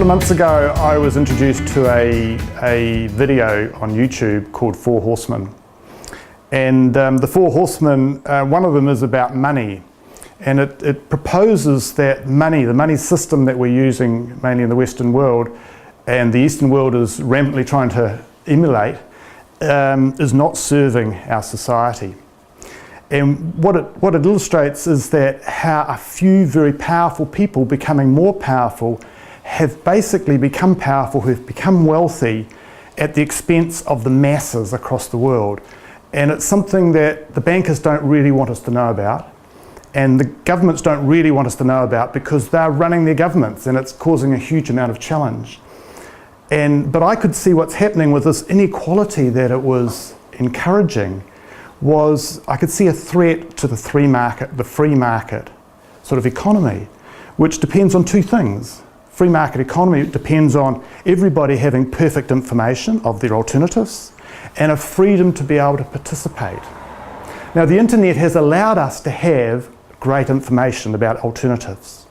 couple of months ago I was introduced to a video on YouTube called Four Horsemen. And the Four Horsemen, one of them is about money. And it proposes that money, the money system that we're using mainly in the Western world and the Eastern world is rampantly trying to emulate, is not serving our society. And what it illustrates is that how a few very powerful people becoming more powerful have basically become powerful, who've become wealthy at the expense of the masses across the world. And it's something that the bankers don't really want us to know about, and the governments don't really want us to know about because they're running their governments and it's causing a huge amount of challenge. But I could see what's happening with this inequality that it was encouraging. I could see a threat to the free market sort of economy, which depends on two things. Free market economy depends on everybody having perfect information of their alternatives and a freedom to be able to participate. Now, the internet has allowed us to have great information about alternatives,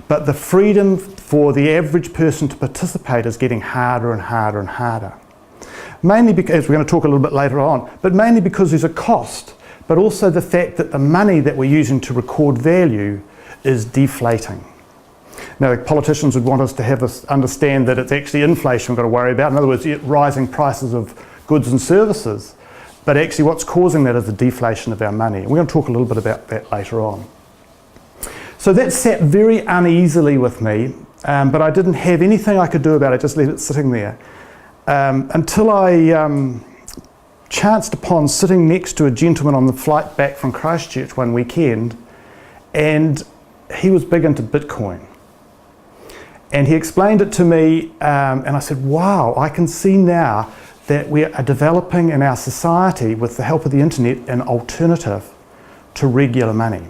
but the freedom for the average person to participate is getting harder and harder and harder. Mainly because, as we're going to talk a little bit later on, but mainly because there's a cost, but also the fact that the money that we're using to record value is deflating. Now, the politicians would want us to have us understand that it's actually inflation we've got to worry about. In other words, rising prices of goods and services. But actually what's causing that is the deflation of our money. And we're going to talk a little bit about that later on. So that sat very uneasily with me, but I didn't have anything I could do about it, just leave it sitting there. Until I chanced upon sitting next to a gentleman on the flight back from Christchurch one weekend, and he was big into Bitcoin. And he explained it to me, and I said, wow, I can see now that we are developing in our society, with the help of the internet, an alternative to regular money.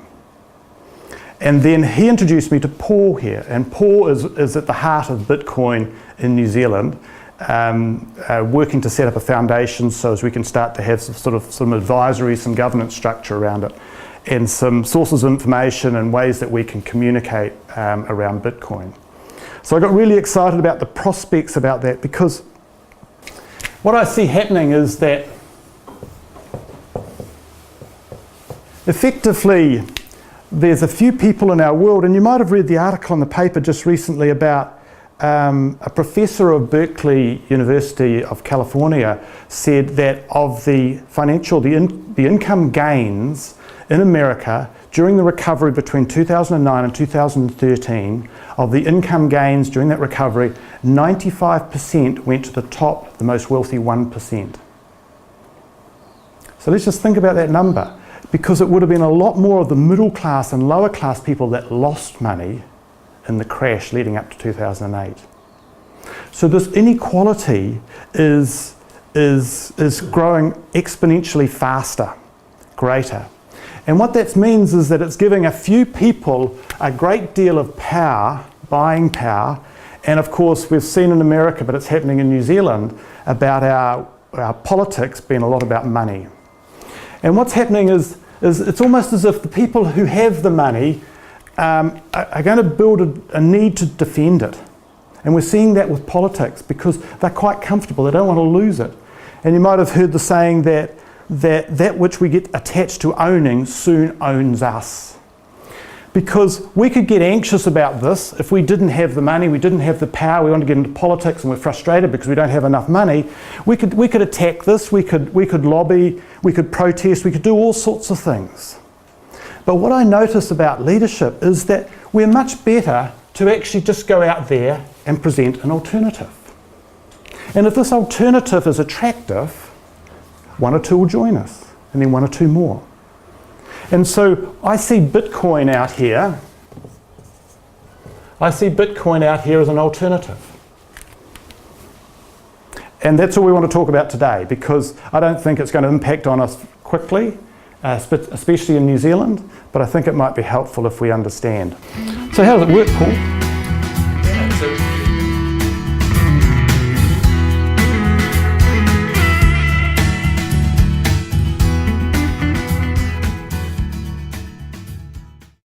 And then he introduced me to Paul here, and Paul is at the heart of Bitcoin in New Zealand, working to set up a foundation so as we can start to have some advisory, some governance structure around it, and some sources of information and ways that we can communicate around Bitcoin. So I got really excited about the prospects about that, because what I see happening is that effectively there's a few people in our world, and you might have read the article in the paper just recently about a professor of Berkeley University of California said that of the income gains in America during the recovery between 2009 and 2013, of the income gains during that recovery, 95% went to the top, the most wealthy 1%. So let's just think about that number, because it would have been a lot more of the middle class and lower class people that lost money in the crash leading up to 2008. So this inequality is growing exponentially faster, greater. And what that means is that it's giving a few people a great deal of power, buying power, and of course we've seen in America, but it's happening in New Zealand, about our politics being a lot about money. And what's happening is it's almost as if the people who have the money are going to build a need to defend it. And we're seeing that with politics because they're quite comfortable, they don't want to lose it. And you might have heard the saying that which we get attached to owning soon owns us. Because we could get anxious about this if we didn't have the money, we didn't have the power, we want to get into politics and we're frustrated because we don't have enough money. We could attack this, we could lobby, we could protest, we could do all sorts of things. But what I notice about leadership is that we're much better to actually just go out there and present an alternative. And if this alternative is attractive, one or two will join us, and then one or two more. And so I see Bitcoin out here. I see Bitcoin out here as an alternative. And that's all we want to talk about today, because I don't think it's going to impact on us quickly, especially in New Zealand, but I think it might be helpful if we understand. So how does it work, Paul?